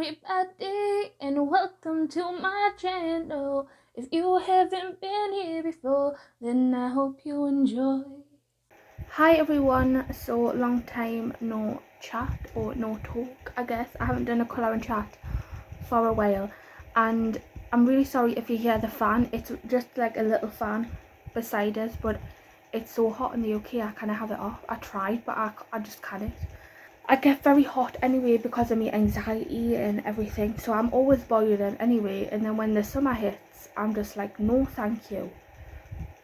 everybody, and welcome to my channel. If you haven't been here before, then I hope you enjoy. Hi everyone, so long time no chat or no talk, I guess. I haven't done a colouring chat for a while, and I'm really sorry if you hear the fan. It's just like a little fan beside us, but it's so hot in the UK I kind of have it off. I tried, but I just can't. I get very hot anyway because of my anxiety and everything, so I'm always boiling anyway, and then when the summer hits I'm just like, no thank you.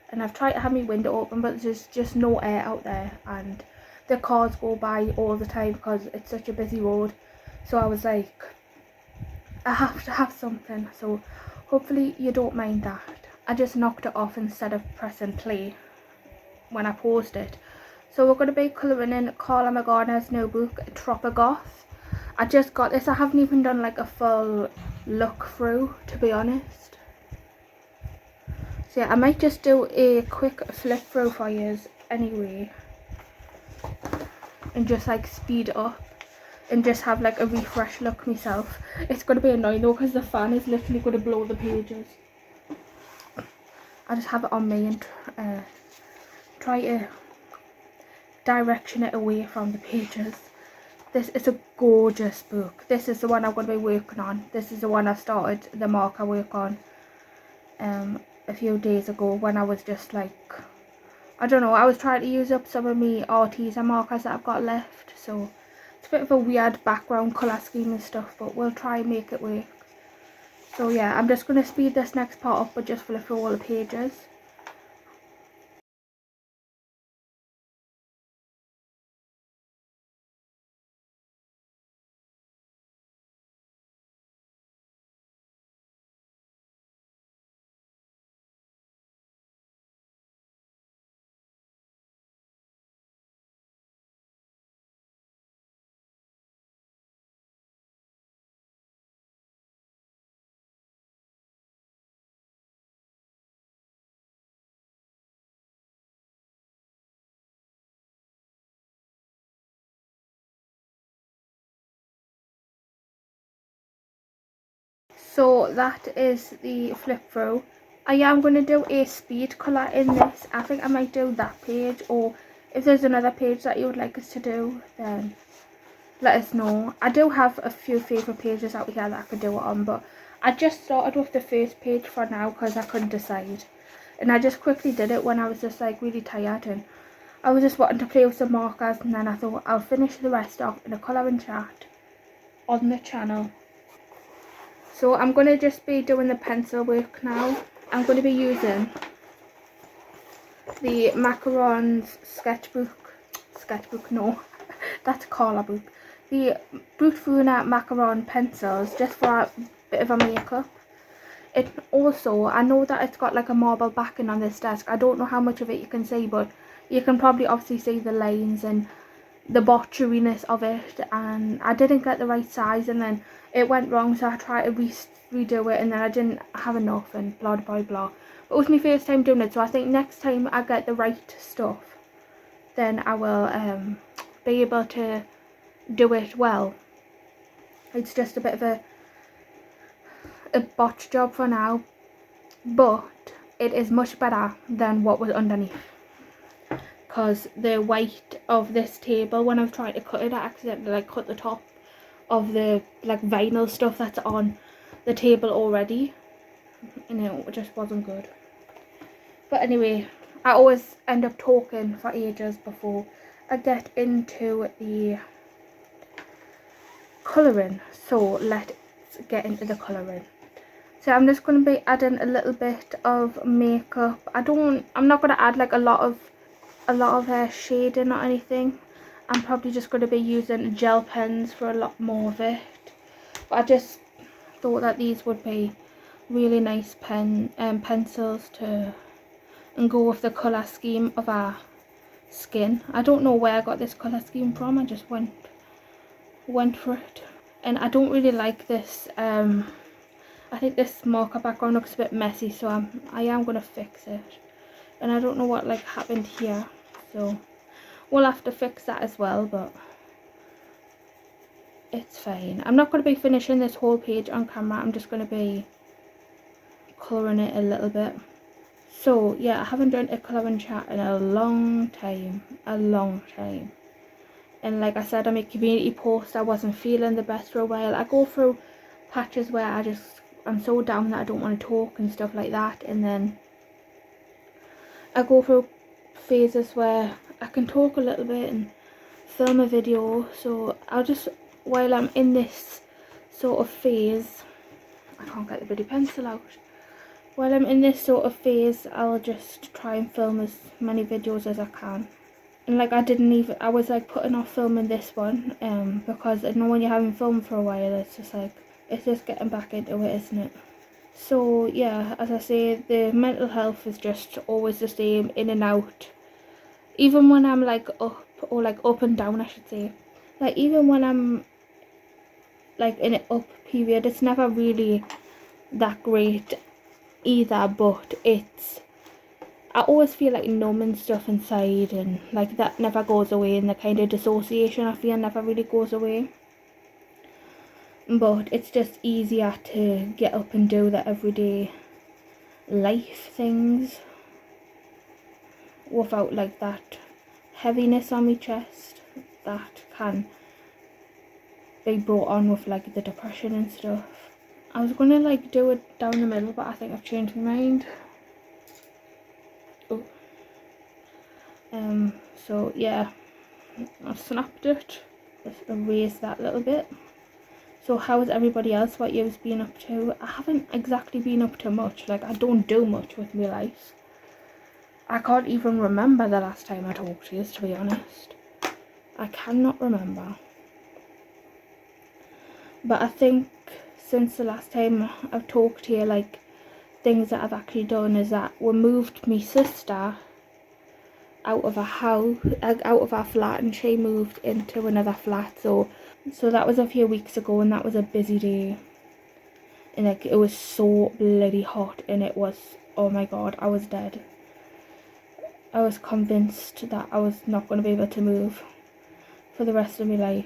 And I've tried to have my window open, but there's just no air out there, and the cars go by all the time because it's such a busy road. So I was like, I have to have something, so hopefully you don't mind that. I just knocked it off instead of pressing play when I paused it. So we're going to be colouring in Karla Magana's new book, Tropigoth. I just got this. I haven't even done like a full look through, to be honest. So yeah, I might just do a quick flip through for you anyway, and just like speed up and just have like a refresh look myself. It's going to be annoying though because the fan is literally going to blow the pages. I just have it on me and try to direction it away from the pages. This is a gorgeous book. This is the one I'm going to be working on. This is the one I started the marker work on a few days ago, when I was just like, I don't know, I was trying to use up some of my Arteza markers that I've got left. So it's a bit of a weird background colour scheme and stuff, but we'll try and make it work. So yeah, I'm just going to speed this next part up, but just flip through all the pages. So that is the flip through. I am going to do a speed colour in this. I think I might do that page, or if there's another page that you would like us to do, then let us know. I do have a few favourite pages out here that I could do it on, but I just started with the first page for now because I couldn't decide. And I just quickly did it when I was just like really tired, and I was just wanting to play with some markers, and then I thought I'll finish the rest off in a colouring chat on the channel. So I'm going to just be doing the pencil work now. I'm going to be using the Macarons sketchbook, no, that's Karla book. The Brute Funa Macaron pencils, just for a bit of a makeup. It also, I know that it's got like a marble backing on this desk. I don't know how much of it you can see, but you can probably obviously see the lines and the botcheriness of it, and I didn't get the right size, and then it went wrong, so I tried to redo it, and then I didn't have enough, and blah blah blah. But it was my first time doing it, so I think next time I get the right stuff, then I will be able to do it well. It's just a bit of a botch job for now, but it is much better than what was underneath, because the weight of this table, when I was trying to cut it, I accidentally like cut the top of the like vinyl stuff that's on the table already, and it just wasn't good. But anyway, I always end up talking for ages before I get into the colouring, so let's get into the colouring. So I'm just going to be adding a little bit of makeup. I'm not going to add like a lot of shading or anything. I'm probably just going to be using gel pens for a lot more of it. But I just thought that these would be really nice pencils to go with the colour scheme of our skin. I don't know where I got this colour scheme from. I just went for it. And I don't really like this. I think this marker background looks a bit messy, so I am going to fix it. And I don't know what like happened here, so we'll have to fix that as well. But it's fine. I'm not going to be finishing this whole page on camera. I'm just going to be colouring it a little bit. So yeah, I haven't done a colouring chat in a long time. And like I said on my community post, I wasn't feeling the best for a while. I go through patches where I'm so down that I don't want to talk and stuff like that, and then I go through phases where I can talk a little bit and film a video. So I'll just, while I'm in this sort of phase, I can't get the bloody pencil out. While I'm in this sort of phase, I'll just try and film as many videos as I can. And like I was like putting off filming this one, because I know when you're having film for a while, it's just getting back into it, isn't it? So yeah, as I say, the mental health is just always the same, in and out. Even when I'm like up, or like up and down I should say, like even when I'm like in an up period, it's never really that great either, but I always feel like numb and stuff inside, and like that never goes away, and the kind of dissociation I feel never really goes away. But it's just easier to get up and do the everyday life things without like that heaviness on my chest that can be brought on with like the depression and stuff. I was gonna like do it down the middle, but I think I've changed my mind. Oh. So yeah, I've snapped it. Let's erase that little bit. So how is everybody else? What you've been up to? I haven't exactly been up to much. Like, I don't do much with my life. I can't even remember the last time I talked to you, to be honest. I cannot remember. But I think since the last time I've talked to you, like, things that I've actually done is that we moved my sister out of a house, out of our flat, and she moved into another flat. So that was a few weeks ago, and that was a busy day. And like, it was so bloody hot, and it was, oh my god, I was dead. I was convinced that I was not going to be able to move for the rest of my life.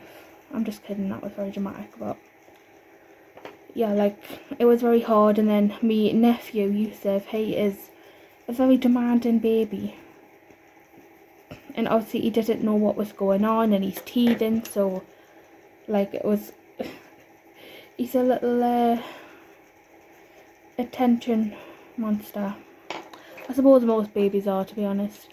I'm just kidding, that was very dramatic, but yeah, like, it was very hard. And then my nephew Yusuf, he is a very demanding baby, and obviously he didn't know what was going on, and he's teething, so like, it was he's a little attention monster. I suppose most babies are, to be honest.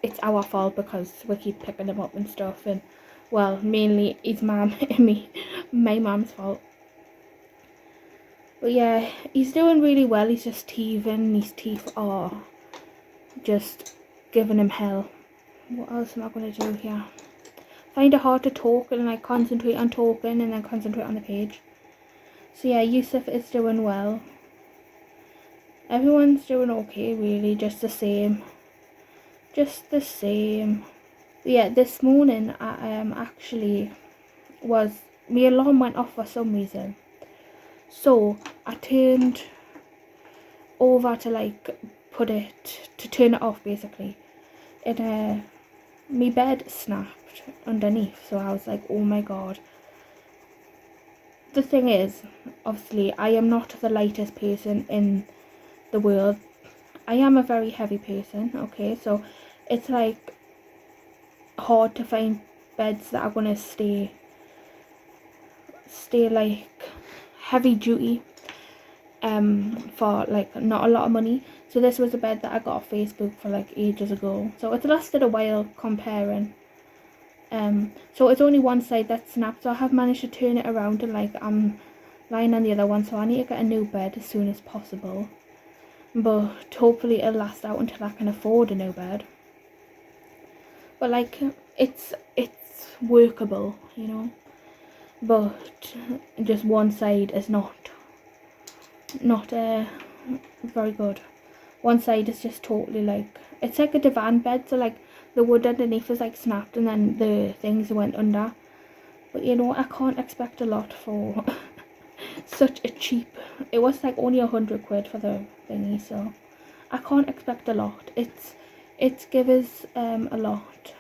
It's our fault because we keep picking him up and stuff, and well, mainly his mum and my mum's fault. But yeah, he's doing really well. He's just teething. His teeth are just giving him hell. What else am I going to do here? Find it hard to talk and like concentrate on talking and then concentrate on the page. So yeah, Yusuf is doing well. Everyone's doing okay, really, just the same. Just the same. But yeah, this morning I actually my alarm went off for some reason. So I turned over to like turn it off basically. And my bed snapped underneath, so I was like, oh my god. The thing is, obviously, I am not the lightest person in the world. I am a very heavy person, okay, so it's like hard to find beds that are gonna stay like heavy duty for like not a lot of money. So this was a bed that I got off Facebook for like ages ago, so it's lasted a while comparing. So it's only one side that snapped, so I have managed to turn it around, and like I'm lying on the other one, so I need to get a new bed as soon as possible. But hopefully it'll last out until I can afford a new bed. But like, it's workable, you know. But just one side is not very good. One side is just totally like, it's like a divan bed, so like the wood underneath is like snapped and then the things went under. But you know, I can't expect a lot for such a cheap, it was like only 100 quid for the thingy, so I can't expect a lot. It's give us a lot.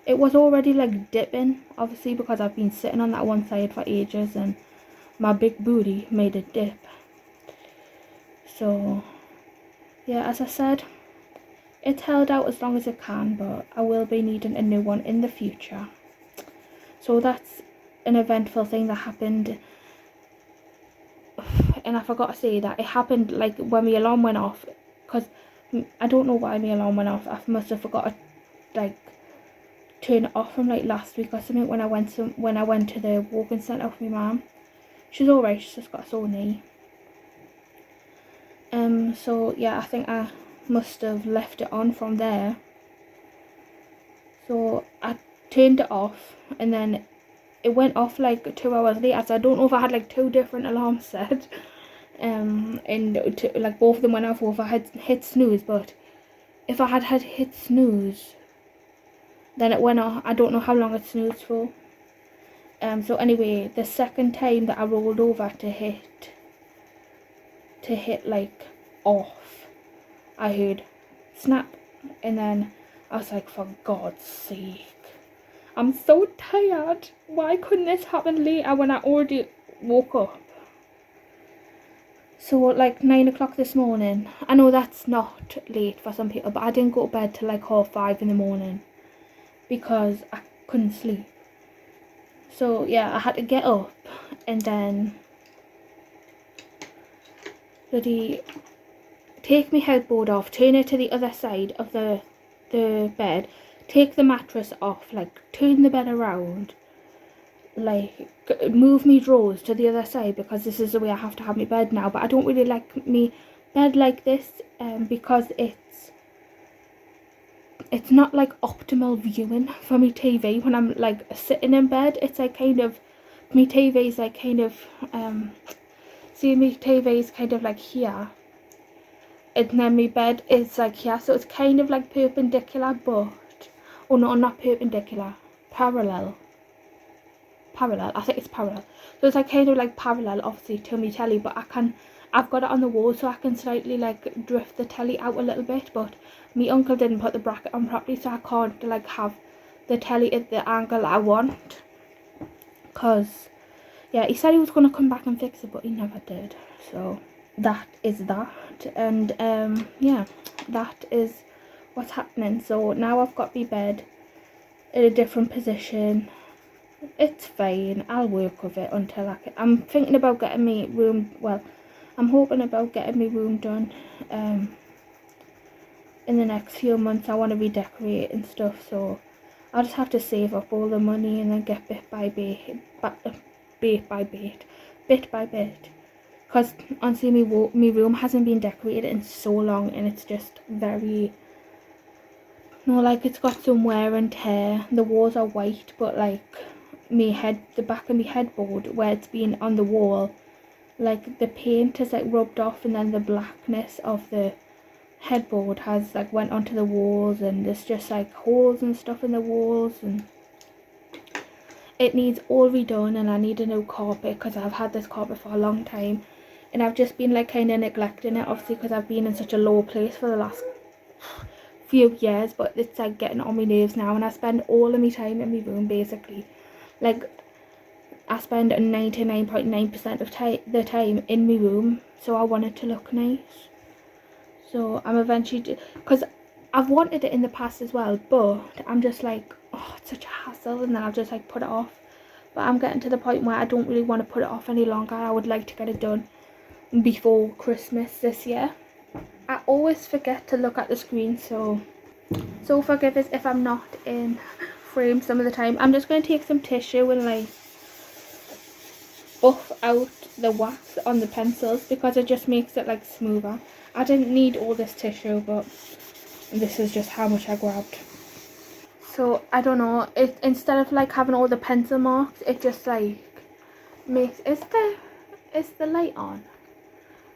it was already like dipping, obviously, because I've been sitting on that one side for ages and my big booty made it dip. So yeah, as I said, it's held out as long as it can, but I will be needing a new one in the future. So that's an eventful thing that happened. And I forgot to say that it happened like when my alarm went off, because I don't know why my alarm went off. I must have forgot to like turn it off from like last week or something when I went to the walking centre with my mum. She's alright, she's just got a sore knee. So yeah, I think I must have left it on from there. So I turned it off and then it went off like 2 hours later. So I don't know if I had like 2 different alarms set. And like both of them went off, or if I had hit snooze. But if I had hit snooze, then it went off. I don't know how long it snoozed for. So anyway, the second time that I rolled over to hit like off, I heard snap, and then I was like, for God's sake, I'm so tired. Why couldn't this happen later when I already woke up? So like 9 o'clock this morning, I know that's not late for some people, but I didn't go to bed till like 5:30 in the morning because I couldn't sleep. So yeah, I had to get up and then bloody take my headboard off, turn it to the other side of the bed, take the mattress off, like turn the bed around, like move me drawers to the other side, because this is the way I have to have my bed now. But I don't really like me bed like this, because it's not like optimal viewing for me TV when I'm like sitting in bed. It's like kind of, me TV is like kind of see, me TV is kind of like here, and then my bed is like here, so it's kind of like perpendicular, but oh no, not perpendicular, parallel, I think it's parallel. So it's like kind of like parallel, obviously, to me telly, but I've got it on the wall, so I can slightly like drift the telly out a little bit. But my uncle didn't put the bracket on properly, so I can't like have the telly at the angle I want, because yeah, he said he was going to come back and fix it, but he never did. So that is that. And yeah, that is what's happening. So now I've got my bed in a different position. It's fine, I'll work with it until I'm thinking about getting my room, well, I'm hoping about getting my room done in the next few months. I want to redecorate and stuff, so I'll just have to save up all the money and then get bit by bit, because honestly my room hasn't been decorated in so long, and it's just very, no, like it's got some wear and tear. The walls are white, but like the back of my headboard where it's been on the wall, like the paint has like rubbed off, and then the blackness of the headboard has like went onto the walls, and there's just like holes and stuff in the walls, and it needs all redone. And I need a new carpet, because I've had this carpet for a long time, and I've just been like kind of neglecting it, obviously, because I've been in such a low place for the last few years. But it's like getting on my nerves now, and I spend all of my time in my room basically. Like I spend 99.9% of the time in my room, so I want it to look nice. So I'm eventually, because I've wanted it in the past as well, but I'm just like, oh, it's such a hassle, and then I'll just like put it off. But I'm getting to the point where I don't really want to put it off any longer. I would like to get it done before Christmas this year. I always forget to look at the screen, so forgive us if I'm not in frame some of the time. I'm just going to take some tissue and like buff out the wax on the pencils, because it just makes it like smoother. I didn't need all this tissue, but this is just how much I grabbed. So I don't know, it, instead of like having all the pencil marks, it just like makes, is the light on?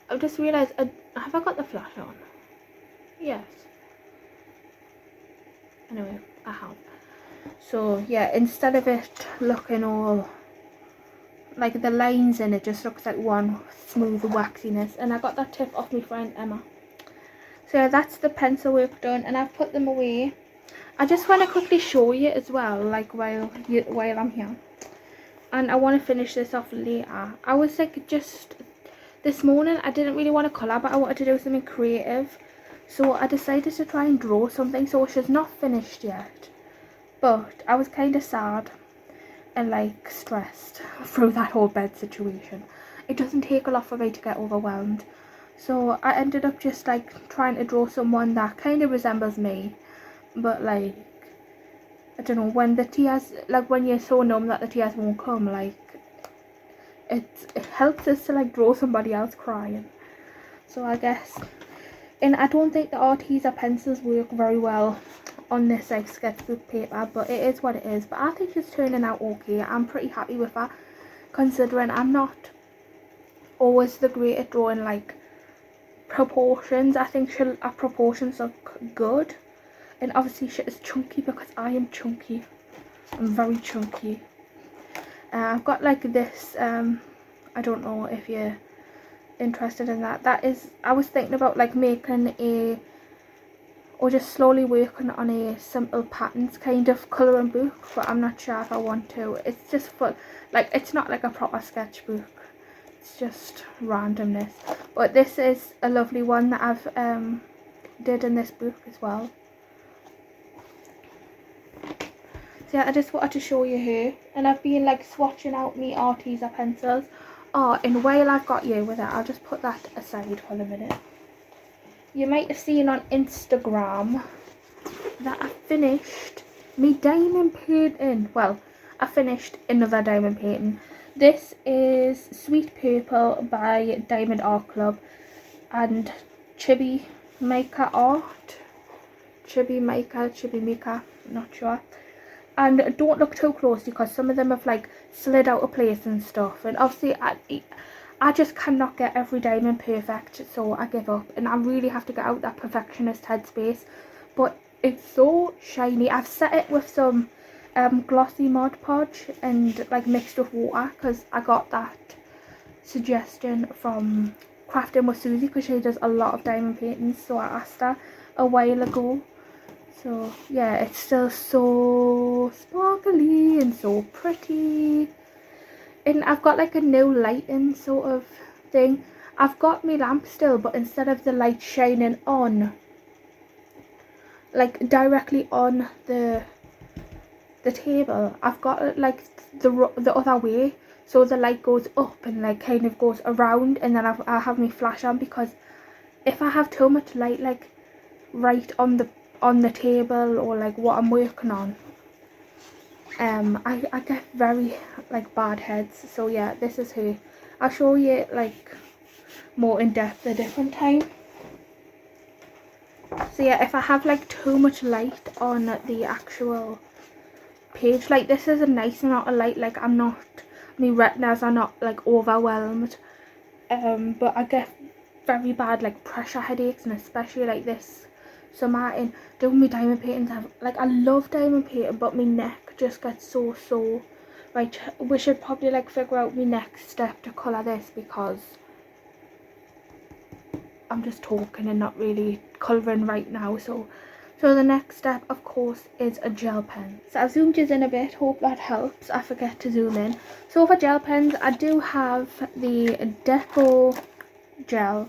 I've just realised, have I got the flash on? Yes. Anyway, I have. So yeah, instead of it looking all like the lines in it, just looks like one smooth waxiness. And I got that tip off my friend Emma. So yeah, that's the pencil work done, and I've put them away. I just want to quickly show you as well, like while I'm here, and I want to finish this off later. I was like, just this morning I didn't really want to colour, but I wanted to do something creative, so I decided to try and draw something. So she's not finished yet, but I was kind of sad and like stressed through that whole bed situation. It doesn't take a lot for me to get overwhelmed, so I ended up just like trying to draw someone that kind of resembles me, but like, I don't know, when the tears, like when you're so numb that the tears won't come, like it helps us to like draw somebody else crying. So I guess, and I don't think the Arteza pencils work very well on this like sketchbook paper, but it is what it is. But I think it's turning out okay. I'm pretty happy with that, considering I'm not always the great at drawing like proportions. I think her proportions look good, and obviously she is chunky because I am chunky. I'm very chunky. I've got like this, I don't know if you're interested in that. That is, I was thinking about like making a, or just slowly working on a simple patterns kind of colouring book, but I'm not sure if I want to. It's just for like, it's not like a proper sketchbook, it's just randomness. But this is a lovely one that I've did in this book as well. So yeah, I just wanted to show you her, and I've been like swatching out me Arteza pencils. Oh, and while I've got you with it, I'll just put that aside for a minute. You might have seen on Instagram that I finished me diamond painting. Well, I finished another diamond painting. This is Sweet Purple by Diamond Art Club and Chibi Maker Art. Chibi Maker, not sure. And don't look too closely because some of them have like slid out of place and stuff, and obviously I just cannot get every diamond perfect, so I give up, and I really have to get out that perfectionist headspace. But it's so shiny. I've set it with some glossy Mod Podge and like mixed with water, because I got that suggestion from Crafting with Susie, because she does a lot of diamond paintings, so I asked her a while ago. So yeah, it's still so sparkly and so pretty. And I've got like a no lighting sort of thing. I've got my lamp still, but instead of the light shining on, like directly on the table, I've got it like the other way, so the light goes up and like kind of goes around, and then I'll have my flash on, because if I have too much light like right on the table or like what I'm working on, I get very like bad heads. So yeah, this is her. I'll show you like more in depth a different time. So yeah, if I have like too much light on the actual page, like this is a nice amount of light, like I'm not, my retinas are not like overwhelmed, but I get very bad like pressure headaches, and especially like this summer in doing my diamond paintings. I love diamond painting, but my neck just gets so sore. Right, we should probably like figure out my next step to colour this, because I'm just talking and not really colouring right now. So the next step of course is a gel pen. So I've zoomed you in a bit, hope that helps. I forget to zoom in. So for gel pens, I do have the Deco gel.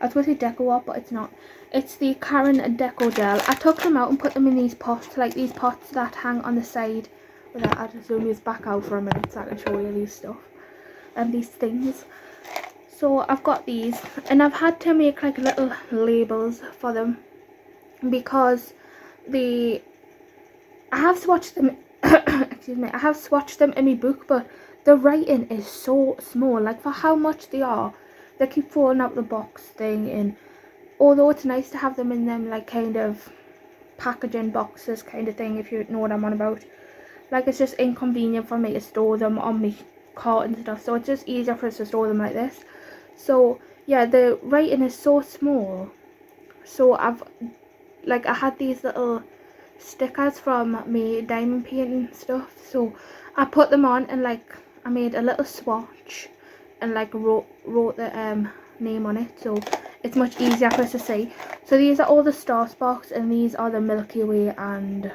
I was going to say Deco Art, but it's not. It's the Karen Deco gel. I took them out and put them in these pots, like these pots that hang on the side. I'll just zoom these back out for a minute so I can show you these stuff and these things. So I've got these, and I've had to make like little labels for them, because I have swatched them excuse me, I have swatched them in my book, but the writing is so small, like for how much they are. They keep falling out the box thing, and although it's nice to have them in them like kind of packaging boxes kind of thing, if you know what I'm on about, like it's just inconvenient for me to store them on my cart and stuff, so it's just easier for us to store them like this. So yeah, the writing is so small, so I had these little stickers from my diamond painting stuff, so I put them on, and like I made a little swatch and like wrote the name on it. So it's much easier for us to see. So these are all the Star Sparks, and these are the Milky Way and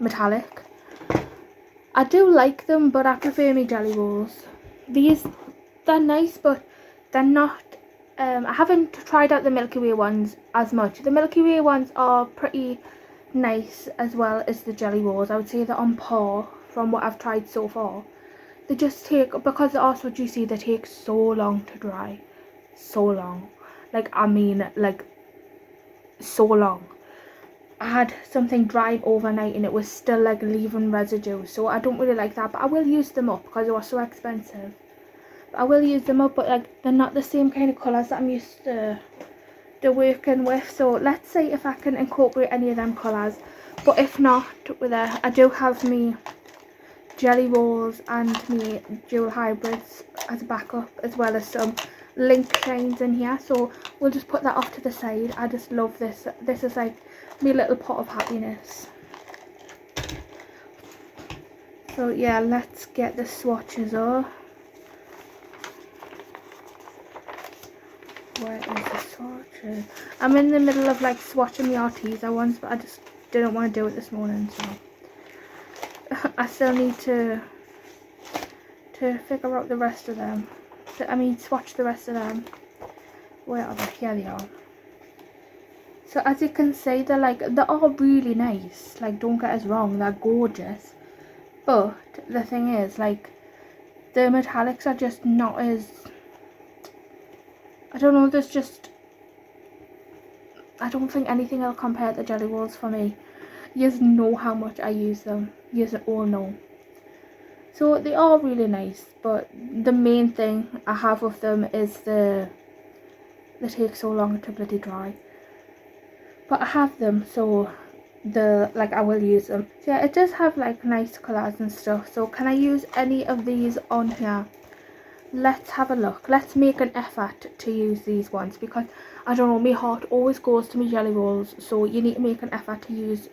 metallic. I do like them, but I prefer my jelly rolls. These, they're nice, but they're not, I haven't tried out the Milky Way ones as much. The Milky Way ones are pretty nice as well as the jelly rolls. I would say they're on par from what I've tried so far. They just take, because they're so juicy, they take so long to dry. So long. Like, I mean, like, so long. I had something dried overnight and it was still like leaving residue, so I don't really like that. But I will use them up because they were so expensive. But I will use them up, but like they're not the same kind of colours that I'm used to working with. So let's see if I can incorporate any of them colours. But if not, with I do have me jelly rolls and me dual hybrids as a backup, as well as some link shines in here. So we'll just put that off to the side. I just love this. This is like my little pot of happiness. So yeah, let's get the swatches up. Where is the swatches? I'm in the middle of like swatching the Arteza ones, but I just didn't want to do it this morning, so I still need to figure out the rest of them. Swatch the rest of them. Where are they? Here they are. So as you can see, they are really nice. Like, don't get us wrong, they're gorgeous. But the thing is, like, the metallics are just not as, I don't know, there's just, I don't think anything will compare to jelly rolls for me. You just know how much I use them. You just all know. So they are really nice, but the main thing I have with them is they take so long to bloody dry. But I have them, so I will use them. So yeah, it does have like nice colours and stuff. So can I use any of these on here? Let's have a look. Let's make an effort to use these ones, because I don't know, my heart always goes to my jelly rolls. So you need to make an effort to use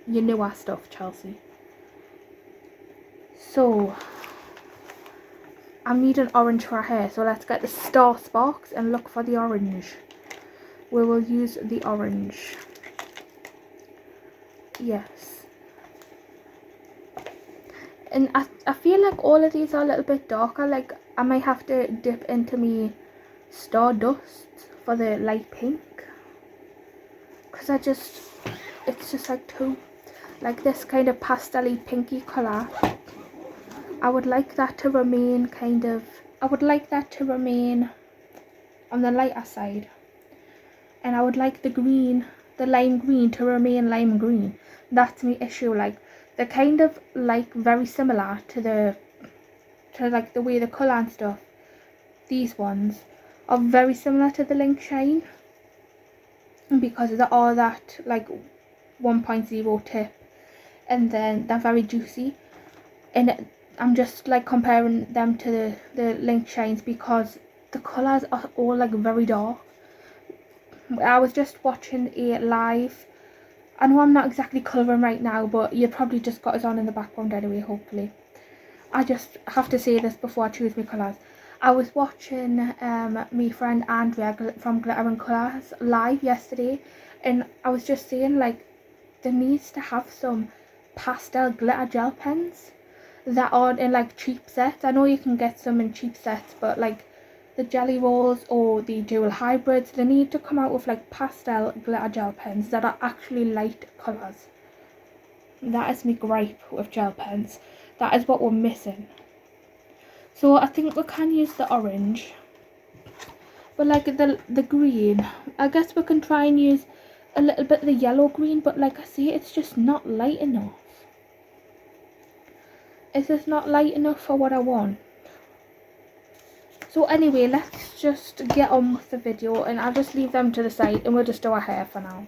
your newer stuff, Chelsea. So I need an orange for our hair. So let's get the Star Sparks and look for the orange. We will use the orange. Yes. And I feel like all of these are a little bit darker. Like, I might have to dip into me Stardust for the light pink. Because it's just like too, like this kind of pastel-y pinky colour. I would like that to remain on the lighter side. And I would like the green, the lime green, to remain lime green. That's my issue. Like, they're kind of like very similar to like the way the colour and stuff. These ones are very similar to the Link Shine, because they are that like 1.0 tip, and then they're very juicy. And I'm just like comparing them to the Link Shines because the colours are all like very dark. I was just watching a live. I know I'm not exactly colouring right now, but you probably just got us on in the background anyway, hopefully. I just have to say this before I choose my colours. I was watching my friend Andrea from Glitter and Colours live yesterday, and I was just saying, like, there needs to have some pastel glitter gel pens that aren't in like cheap sets. I know you can get some in cheap sets, but like the jelly rolls or the dual hybrids, they need to come out with like pastel glitter gel pens that are actually light colours. That is my gripe with gel pens. That is what we're missing. So I think we can use the orange, but like the green, I guess we can try and use a little bit of the yellow green, but like I say, it's just not light enough. It's just not light enough for what I want. So anyway, let's just get on with the video, and I'll just leave them to the side and we'll just do our hair for now.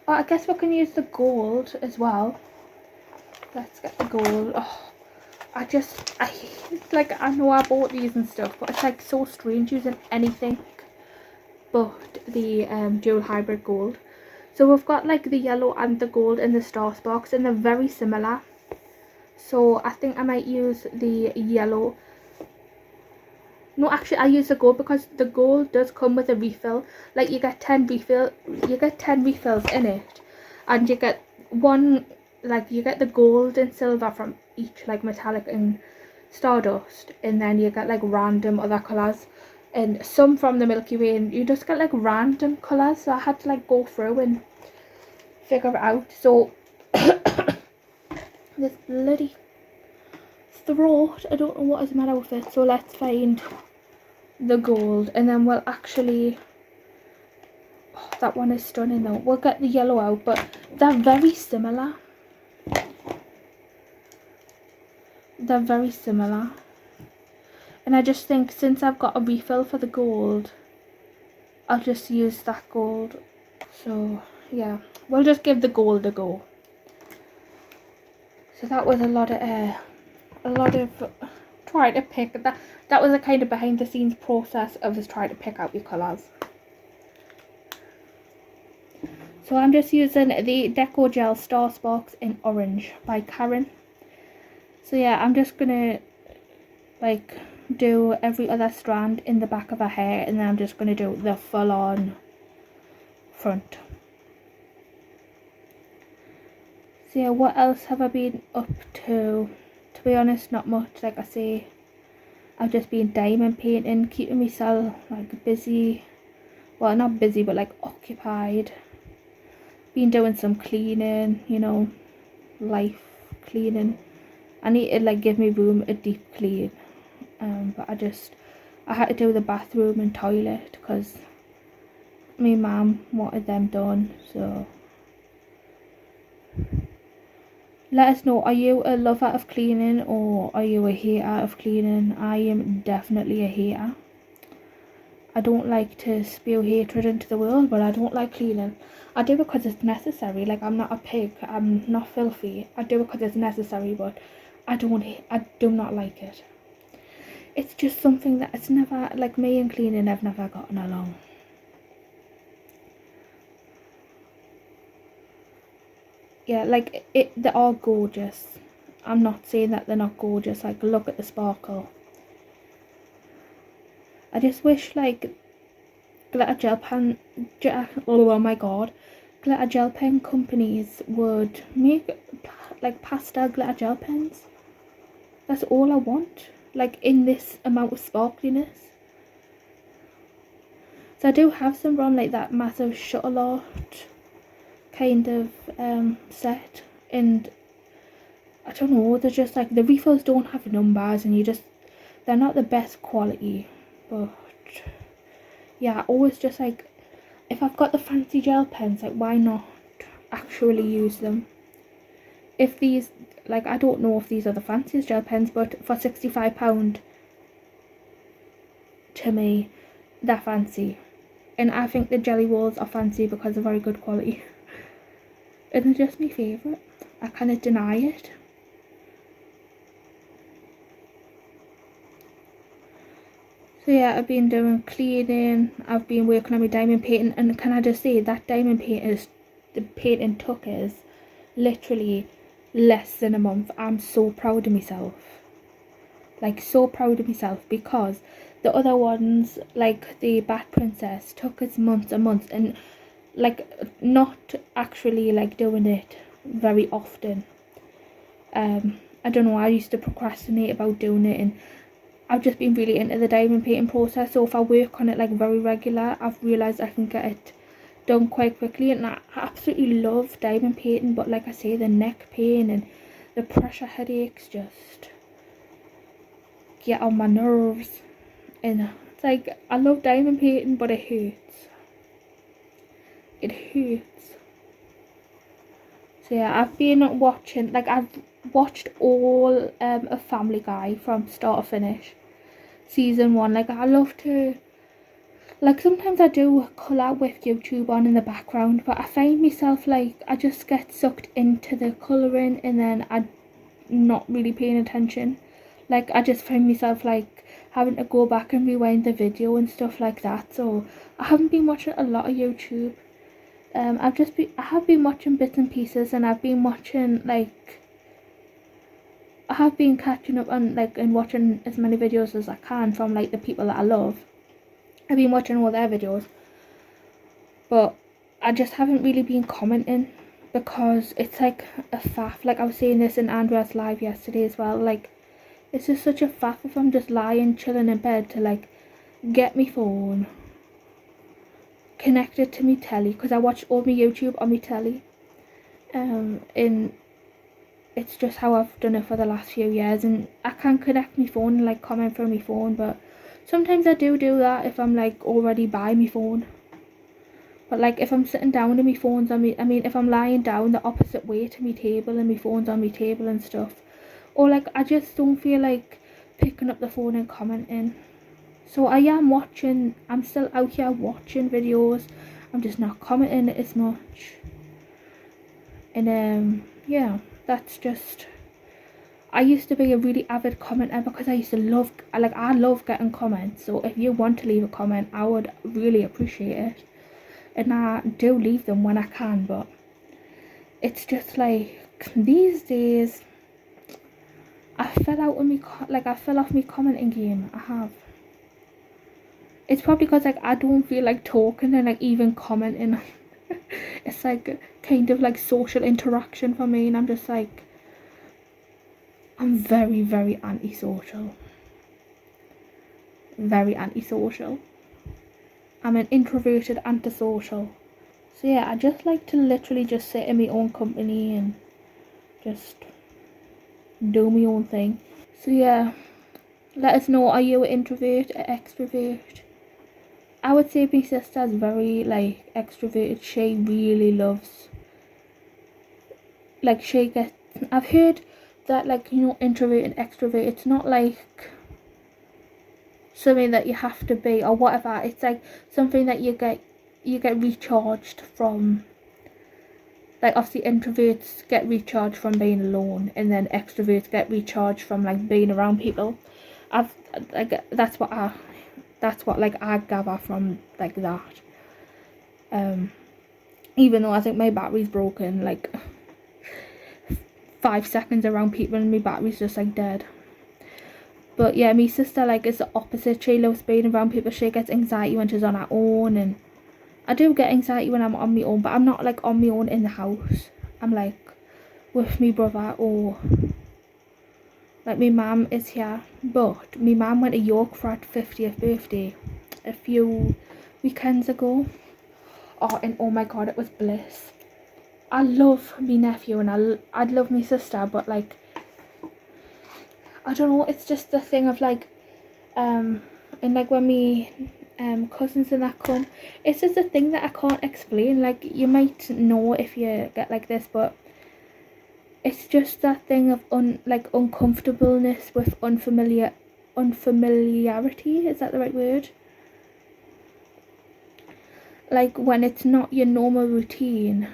Oh, I guess we can use the gold as well. Let's get the gold. Oh, I know I bought these and stuff, but it's like so strange using anything but the dual hybrid gold. So we've got like the yellow and the gold in the Star Sparks, and they're very similar. So I think I might use the yellow No, actually I use the gold because the gold does come with a refill. Like you get 10 refills in it, and you get one, like you get the gold and silver from each, like metallic and stardust, and then you get like random other colours and some from the Milky Way, and you just get like random colours. So I had to like go through and figure it out. So this bloody throat, I don't know what is the matter with it. So let's find the gold, and then we'll actually, oh, that one is stunning though. We'll get the yellow out, but they're very similar. They're very similar, and I just think since I've got a refill for the gold, I'll just use that gold. So yeah, we'll just give the gold a go. So that was a lot of trying to pick that was a kind of behind the scenes process of just trying to pick out your colours. So I'm just using the Deco Gel Star Sparks in Orange by Karen. So yeah, I'm just gonna like do every other strand in the back of her hair, and then I'm just gonna do the full on front. So yeah, what else have I been up to? To be honest, not much. Like I say, I've just been diamond painting, keeping myself like busy. Well, not busy, but like occupied. Been doing some cleaning, you know, life cleaning. I need to like give my room a deep clean. But I had to do the bathroom and toilet because my mum wanted them done. So let us know, are you a lover of cleaning or are you a hater of cleaning? I am definitely a hater. I don't like to spew hatred into the world, but I don't like cleaning. I do it because it's necessary. Like, I'm not a pig, I'm not filthy. I do it because it's necessary, but I do not like it. It's just something that it's never, like me and cleaning, I've never gotten along. Yeah, like they are gorgeous. I'm not saying that they're not gorgeous. Like, look at the sparkle. I just wish like glitter gel pen, oh my god, glitter gel pen companies would make like pastel glitter gel pens. That's all I want, like in this amount of sparkliness. So I do have some from like that massive shuttle art kind of set, and I don't know, they're just like, the refills don't have numbers, and they're not the best quality. But yeah, I always just like, if I've got the fancy gel pens, like why not actually use them? If these, like, I don't know if these are the fanciest gel pens, but for £65 to me, they're fancy. And I think the jelly rolls are fancy because they're very good quality. And they're just my favourite. I cannot deny it. So yeah, I've been doing cleaning, I've been working on my diamond painting, and can I just say that diamond painting took us literally less than a month. I'm so proud of myself. Like, so proud of myself, because the other ones, like the Bat Princess, took us months and months, and like not actually like doing it very often. I don't know, I used to procrastinate about doing it, and I've just been really into the diamond painting process. So if I work on it like very regular, I've realised I can get it done quite quickly, and I absolutely love diamond painting. But like I say, the neck pain and the pressure headaches just get on my nerves, and it's like, I love diamond painting, but it hurts. It hurts. So yeah, I've been watching, like I've watched all of Family Guy from start to finish. Season 1, like I love to, like sometimes I do colour with YouTube on in the background, but I find myself like, I just get sucked into the colouring and then I'm not really paying attention. Like I just find myself like having to go back and rewind the video and stuff like that. So I haven't been watching a lot of YouTube. I have been watching bits and pieces, and I've been watching like I have been catching up on like and watching as many videos as I can from like the people that I love. I've been watching all their videos, but I just haven't really been commenting because it's like a faff. Like I was saying this in Andrea's live yesterday as well. Like it's just such a faff if I'm just lying chilling in bed to like get me phone connected to me telly, because I watch all my YouTube on my telly. And it's just how I've done it for the last few years, and I can connect my phone and like comment from my phone, but sometimes I do that if I'm like already by my phone. But like if I'm sitting down and my phone's on me, I mean if I'm lying down the opposite way to my table and my phone's on my table and stuff, or like I just don't feel like picking up the phone and commenting. So I am watching, I'm still out here watching videos, I'm just not commenting as much. And yeah, that's just, I used to be a really avid commenter because I used to love, like I love getting comments. So if you want to leave a comment, I would really appreciate it. And I do leave them when I can, but it's just like these days I fell out of me, like I fell off my commenting game. I have. It's probably because like I don't feel like talking and like even commenting. It's like kind of like social interaction for me, and I'm just like, I'm very, very antisocial. Very antisocial. I'm an introverted antisocial. So yeah, I just like to literally just sit in my own company and just do my own thing. So yeah, let us know, are you an introvert or extrovert? I would say my sister's very like extroverted. She really loves, like she gets, I've heard that like, you know, introvert and extrovert, it's not like something that you have to be or whatever. It's like something that you get recharged from. Like obviously introverts get recharged from being alone, and then extroverts get recharged from like being around people. I've like that's what like I gather from like that. Even though I think my battery's broken, like 5 seconds around people and my battery's just like dead. But yeah, my sister like is the opposite. She loves being around people. She gets anxiety when she's on her own, and I do get anxiety when I'm on my own, but I'm not like on my own in the house. I'm like with my brother, or like my mum is here. But my mum went to York for her 50th birthday a few weekends ago. Oh, and oh my god, it was bliss. I love my nephew and I'd love my sister, but like I don't know, it's just the thing of like and like when me cousins and that come, it's just a thing that I can't explain. Like you might know if you get like this, but it's just that thing of uncomfortableness with unfamiliarity, is that the right word? Like when it's not your normal routine.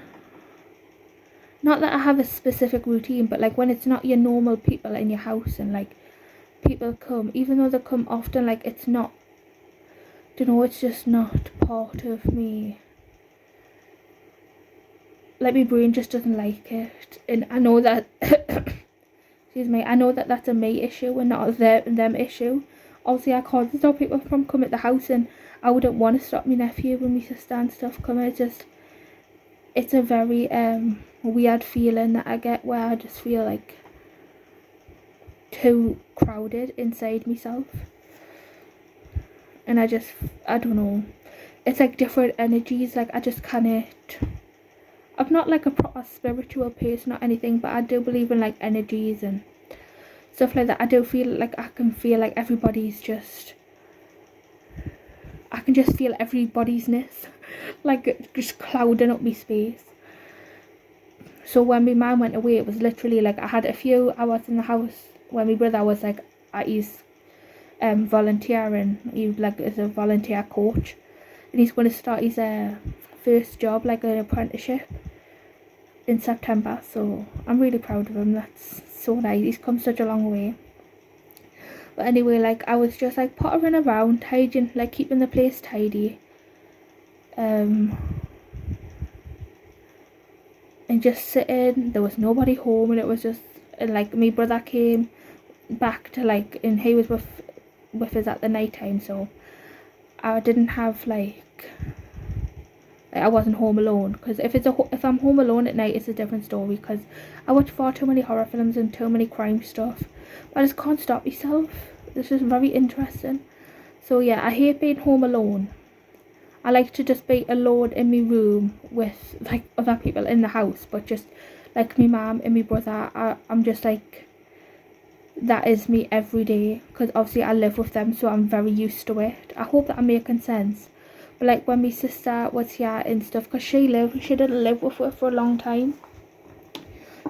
Not that I have a specific routine, but like when it's not your normal people in your house, and like people come, even though they come often, like it's not, don't know, it's just not part of me. Like my brain just doesn't like it, and I know that excuse me, I know that that's a me issue and not a them issue. Obviously I can't stop people from coming to the house, and I wouldn't want to stop my nephew and my sister and stuff coming. It's a very weird feeling that I get where I just feel like too crowded inside myself, and I don't know, it's like different energies. Like I just cannot, I'm not like a proper spiritual person or anything, but I do believe in like energies and stuff like that. I do feel like I can feel like everybody's just, I can just feel everybody's-ness like just clouding up my space. So when my mum went away, it was literally like I had a few hours in the house when my brother was like at his volunteering. He like is a volunteer coach, and he's going to start his first job, like an apprenticeship, in September. So I'm really proud of him. That's so nice. He's come such a long way. But anyway, like I was just like pottering around, tidying, like keeping the place tidy, and just sitting. There was nobody home, and it was just and like my brother came back to like, and he was with us at the night time, so I didn't have like I wasn't home alone, because if I'm home alone at night, it's a different story, because I watch far too many horror films and too many crime stuff, but I just can't stop myself. It's just very interesting. So yeah, I hate being home alone. I like to just be alone in my room with like other people in the house, but just like my mum and my brother, I'm just like, that is me every day, because obviously I live with them, so I'm very used to it. I hope that I'm making sense. But like when my sister was here and stuff, because she didn't live with her for a long time.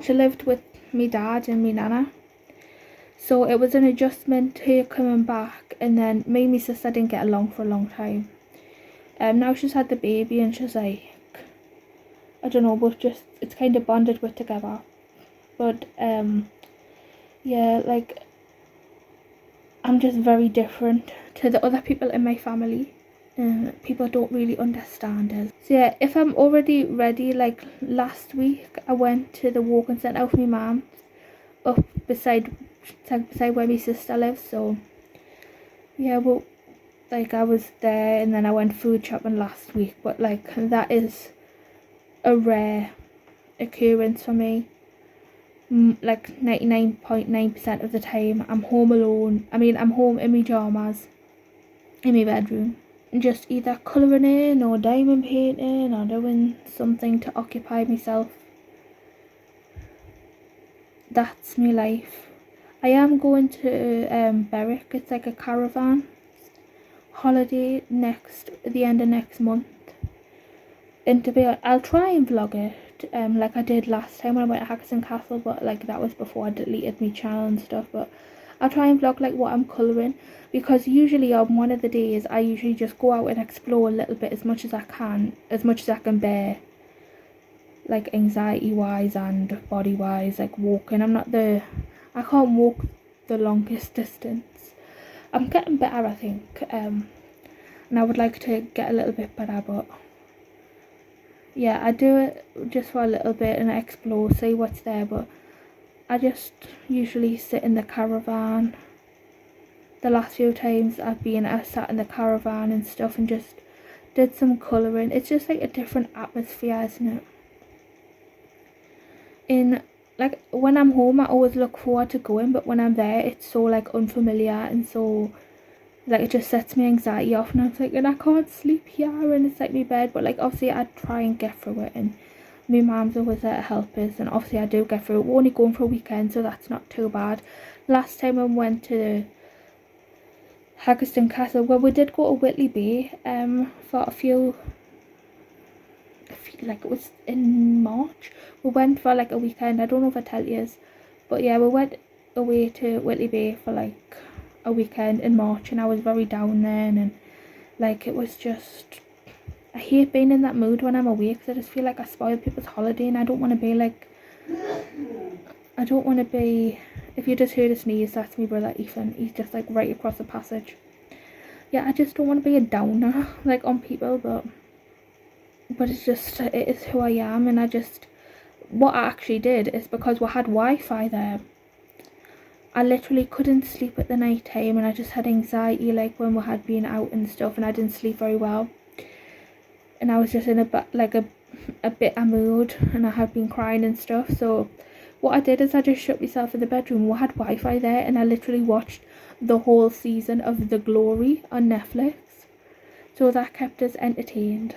She lived with me dad and me nana. So it was an adjustment to her coming back, and then me and my sister didn't get along for a long time. Now she's had the baby and she's like, I don't know, but just, it's kind of bonded with together. But yeah, like I'm just very different to the other people in my family. People don't really understand us. So yeah, if I'm already ready, like last week I went to the walking centre with my mum up beside where my sister lives. So yeah, well, like I was there, and then I went food shopping last week, but like that is a rare occurrence for me. Like 99.9% of the time I'm home alone. I mean, I'm home in my pyjamas in my bedroom, just either colouring in or diamond painting or doing something to occupy myself. That's my life. I am going to Berwick. It's like a caravan holiday at the end of next month, and to be honest, I'll try and vlog it like I did last time when I went to Haxton Castle, but like that was before I deleted my channel and stuff. But I'll try and vlog like what I'm colouring, because usually on one of the days I usually just go out and explore a little bit, as much as I can bear, like anxiety wise and body wise. Like walking, I can't walk the longest distance. I'm getting better, I think, and I would like to get a little bit better, but yeah, I do it just for a little bit and I explore, see what's there. But I just usually sit in the caravan. The last few times I've been, I sat in the caravan and stuff and just did some colouring. It's just like a different atmosphere, isn't it? In like when I'm home, I always look forward to going, but when I'm there, it's so like unfamiliar, and so like it just sets me anxiety off, and I'm like, and I can't sleep here, and it's like my bed. But like obviously I try and get through it, and my mum's always there to help us, and obviously I do get through it. We're only going for a weekend, so that's not too bad. Last time I went to Haggerston Castle, well, we did go to Whitley Bay for a few, like it was in March. We went for like a weekend. I don't know if I tell you, but yeah, we went away to Whitley Bay for like a weekend in March, and I was very down then, and like it was just, I hate being in that mood when I'm away, because I just feel like I spoil people's holiday, and I don't want to be like, if you just heard a sneeze, that's my brother Ethan. He's just like right across the passage. Yeah, I just don't want to be a downer like on people, but it's just, it is who I am. And what I actually did is, because we had Wi-Fi there, I literally couldn't sleep at the night time, and I just had anxiety like when we had been out and stuff, and I didn't sleep very well, and I was just in a bit of mood, and I had been crying and stuff. So what I did is I just shut myself in the bedroom. We had Wi-Fi there, and I literally watched the whole season of The Glory on Netflix, so that kept us entertained.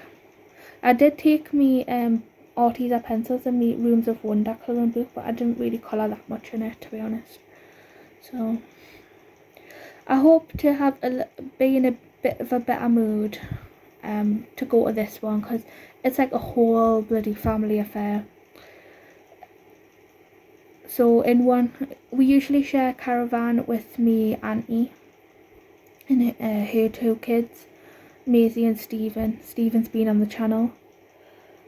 I did take me Arteza pencils and me Rooms of Wonder colouring book, but I didn't really colour that much in it, to be honest. So I hope to be in a bit of a better mood to go to this one, because it's like a whole bloody family affair. So in one, we usually share a caravan with me auntie and her two kids, Maisie and Stephen. Stephen's been on the channel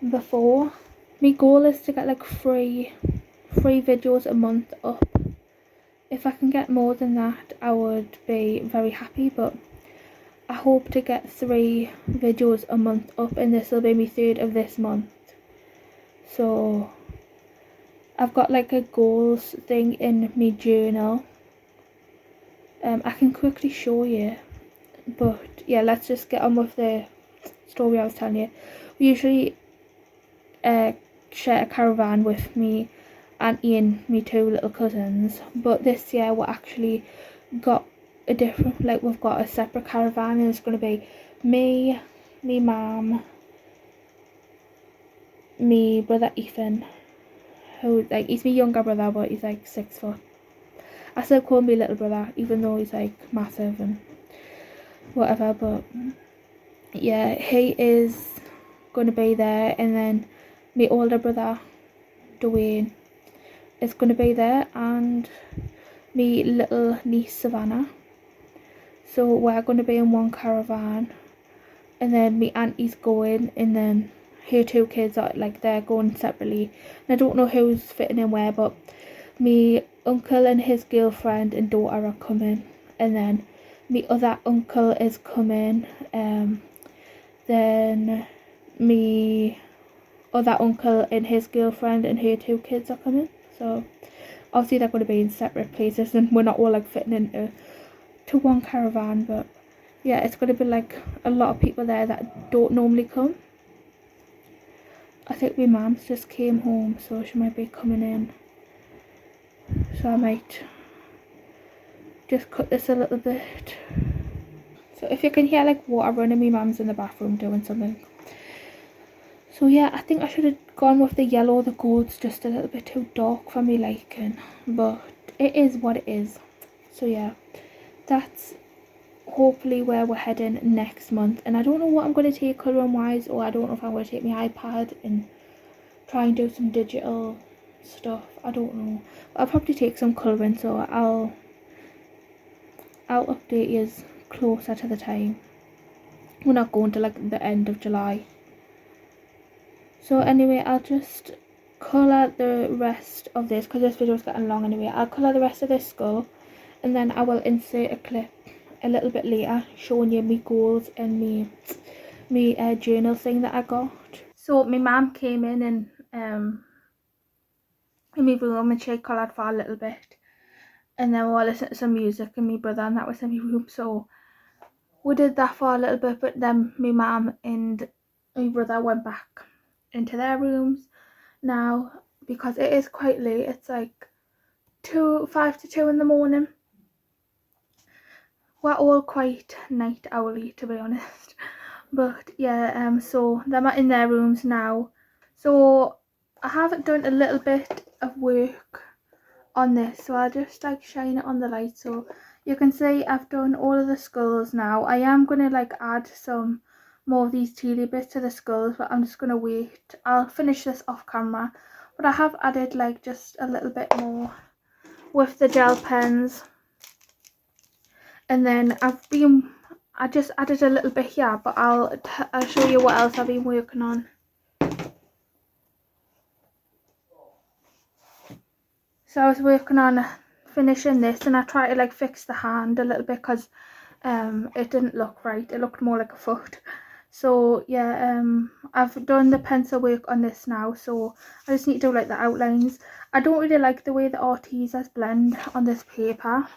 before. My goal is to get like three videos a month up. If I can get more than that, I would be very happy, but I hope to get 3 videos a month up, and this will be my 3rd of this month. So I've got like a goals thing in my journal. I can quickly show you, but yeah, let's just get on with the story I was telling you. We usually share a caravan with me auntie and me two little cousins, but this year we actually got a different, like we've got a separate caravan, and it's going to be me mum, me brother Ethan, who like he's my younger brother but he's like 6 foot. I still call him my little brother even though he's like massive and whatever, but yeah, he is going to be there, and then my older brother Dwayne is going to be there, and me little niece Savannah. So we're going to be in one caravan, and then me auntie's going, and then her two kids are like they're going separately. And I don't know who's fitting in where, but me uncle and his girlfriend and daughter are coming, and then me other uncle is coming. Then me other uncle and his girlfriend and her two kids are coming. So obviously they're going to be in separate places, and we're not all like fitting into one caravan, but yeah, it's going to be like a lot of people there that don't normally come. I think my mum's just came home, so she might be coming in, so I might just cut this a little bit. So if you can hear like water running, my mum's in the bathroom doing something. So yeah, I think I should have gone with the yellow. The gold's just a little bit too dark for me liking, but it is what it is. So yeah, that's hopefully where we're heading next month. And I don't know what I'm going to take colouring wise, or I don't know if I'm going to take my iPad and try and do some digital stuff. I don't know, but I'll probably take some colouring, so I'll update you closer to the time. We're not going to like the end of July. So anyway, I'll just colour the rest of this because this video is getting long anyway. I'll colour the rest of this skull, and then I will insert a clip a little bit later showing you my goals and me journal thing that I got. So my mum came in my room, and she coloured for a little bit, and then we were listening to some music, and my brother and that was in my room, so we did that for a little bit. But then my mum and my brother went back into their rooms now because it is quite late. It's like 5 to 2 in the morning. We're all quite night owly, to be honest. But yeah, so they're in their rooms now. So I have done a little bit of work on this, so I'll just like shine it on the light so you can see I've done all of the skulls now. I am gonna like add some more of these tealy bits to the skulls, but I'm just gonna wait. I'll finish this off camera, but I have added like just a little bit more with the gel pens, and then I just added a little bit here, but I'll show you what else I've been working on. So I was working on finishing this, and I tried to like fix the hand a little bit because it didn't look right. It looked more like a foot. So yeah, I've done the pencil work on this now, so I just need to do like the outlines. I don't really like the way the Artezas blend on this paper,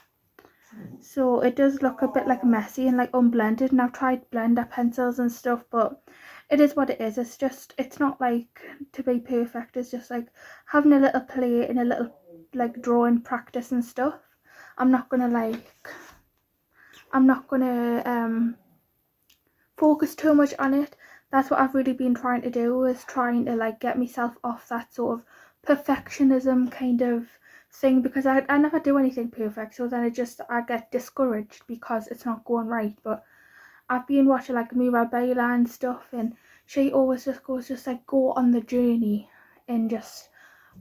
so it does look a bit like messy and like unblended, and I've tried blender pencils and stuff, but it is what it is. It's just, it's not like to be perfect. It's just like having a little play and a little like drawing practice and stuff. I'm not gonna focus too much on it. That's what I've really been trying to do, is trying to like get myself off that sort of perfectionism kind of thing, because I never do anything perfect, so then I get discouraged because it's not going right. But I've been watching like Mirabella and stuff, and she always just goes like go on the journey, and just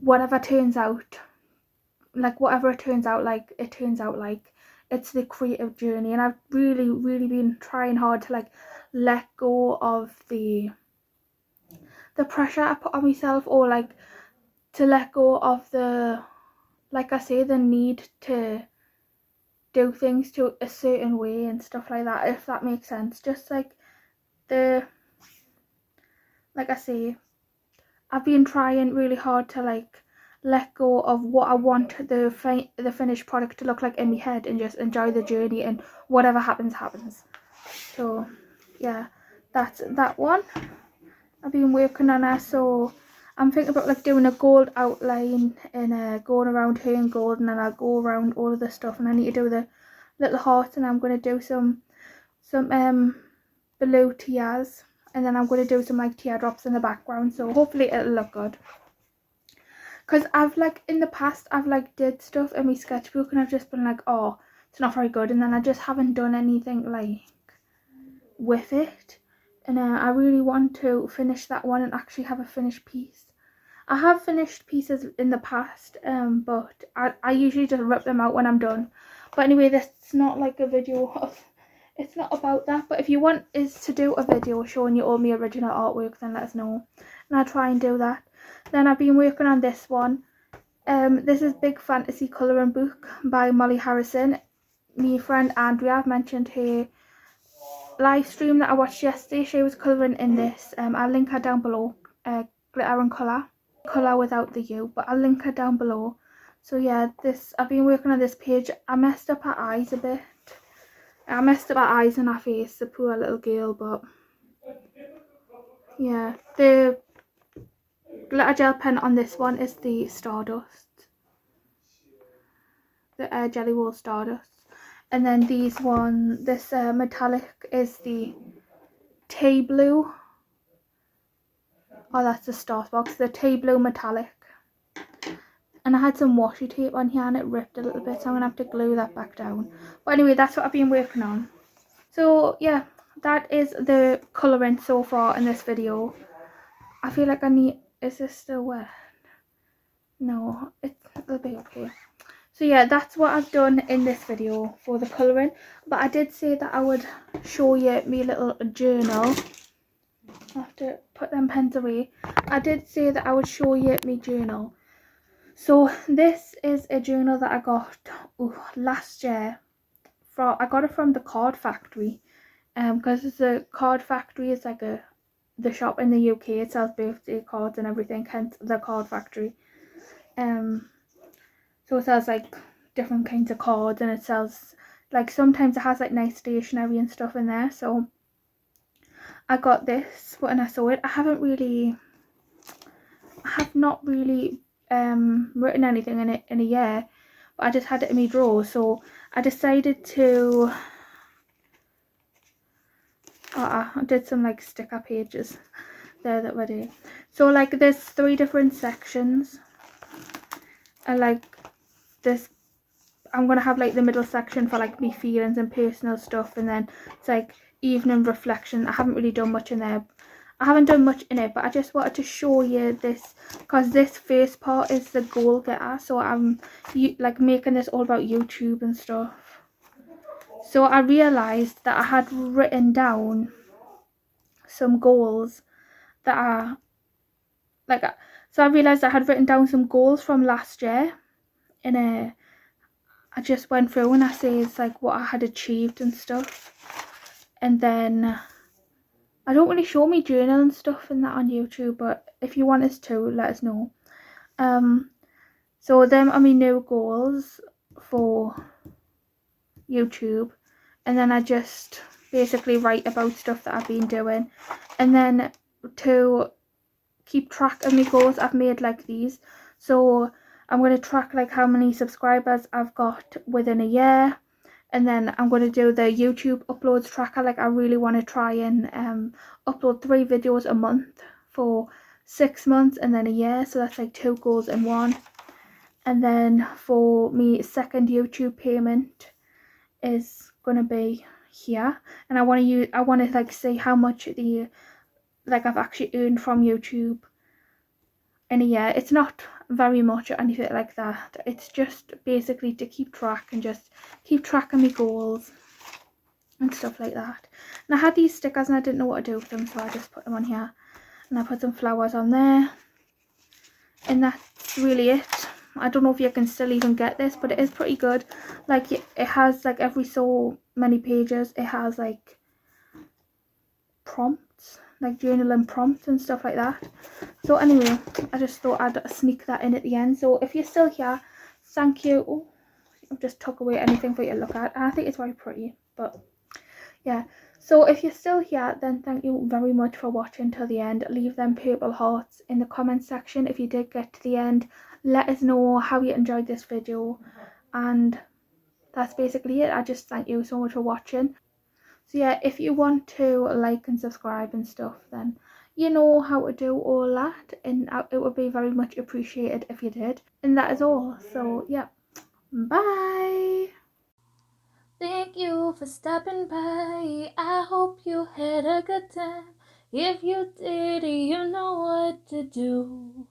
whatever turns out, like whatever it turns out like, it turns out like it's the creative journey. And I've really been trying hard to like let go of the pressure I put on myself, or like to let go of the, like I say, the need to do things to a certain way and stuff like that, if that makes sense. Just like I say, I've been trying really hard to like let go of what I want the finished product to look like in my head, and just enjoy the journey, and whatever happens happens. So yeah, that's that one. I've been working on it, so I'm thinking about like doing a gold outline and going around here in gold, and then I'll go around all of the stuff, and I need to do the little hearts, and I'm going to do some blue tears, and then I'm going to do some like teardrops in the background, so hopefully it'll look good. Because I've like in the past I've like did stuff in my sketchbook and I've just been like, oh, it's not very good, and then I just haven't done anything like with it. And I really want to finish that one and actually have a finished piece. I have finished pieces in the past, but I usually just rip them out when I'm done. But anyway, this is not like a video of, it's not about that. But if you want is to do a video showing you all my original artwork, then let us know, and I'll try and do that. Then I've been working on this one. This is Big Fantasy Colouring Book by Molly Harrison. My friend Andrea, I've mentioned her live stream that I watched yesterday. She was colouring in this. I'll link her down below. Glitter and colour without the U, but I'll link her down below. So yeah, this, I've been working on this page. I messed up her eyes a bit. I messed up her eyes and her face, the poor little girl, but yeah, the glitter gel pen on this one is the Stardust, the Jelly Roll Stardust. And then this metallic is the Tea Blue. Oh, that's the Stars box, the Tea Blue metallic. And I had some washi tape on here and it ripped a little bit, so I'm gonna have to glue that back down. But anyway, that's what I've been working on. So yeah, that is the colouring so far in this video. I feel like I need, is this still wet? No, it'll be okay. So yeah, that's what I've done in this video for the colouring. But I did say that I would show you my little journal. I have to put them pens away. I did say that I would show you my journal. So this is a journal that I got last year. I got it from the Card Factory. Because it's a Card Factory is like the shop in the UK. It sells birthday cards and everything, hence the Card Factory. So it sells like different kinds of cards, and it sells like, sometimes it has like nice stationery and stuff in there. So I got this when I saw it. I have not really written anything in it in a year, but I just had it in my drawer, so I decided to I did some like sticker pages there that were there. So like there's 3 different sections, and like this, I'm gonna have like the middle section for like me feelings and personal stuff, and then it's like evening reflection. I haven't really done much in there. I haven't done much in it, but I just wanted to show you this because this first part is the goal getter. So I'm like making this all about YouTube and stuff. So I realised that I had written down some goals that are like, so I realised I had written down some goals from last year, and I just went through and I says like what I had achieved and stuff. And then I don't really show me journal and stuff and that on YouTube, but if you want us to, let us know. So them are my new goals for YouTube, and then I just basically write about stuff that I've been doing. And then to keep track of my goals, I've made like these. So I'm going to track like how many subscribers I've got within a year, and then I'm going to do the YouTube uploads tracker. Like I really want to try and upload 3 videos a month for 6 months and then a year, so that's like 2 goals in one. And then for me second YouTube payment is going to be here, and I want to like see how much I've actually earned from YouTube in a year. It's not very much or anything like that. It's just basically to keep track and just keep track of my goals and stuff like that. And I had these stickers and I didn't know what to do with them, so I just put them on here, and I put some flowers on there, and that's really it. I don't know if you can still even get this, but it is pretty good. Like it has like every so many pages it has like prompts, like journaling prompts and stuff like that. So anyway, I just thought I'd sneak that in at the end. So if you're still here, thank you. Oh, I've just took away anything for you to look at. I think it's very pretty, but yeah. So if you're still here, then thank you very much for watching till the end. Leave them purple hearts in the comment section if you did get to the end. Let us know how you enjoyed this video, and that's basically it. I just thank you so much for watching. So yeah, if you want to like and subscribe and stuff, then you know how to do all that, and it would be very much appreciated if you did. And that is all. So yeah, bye. Thank you for stopping by. I hope you had a good time. If you did, you know what to do.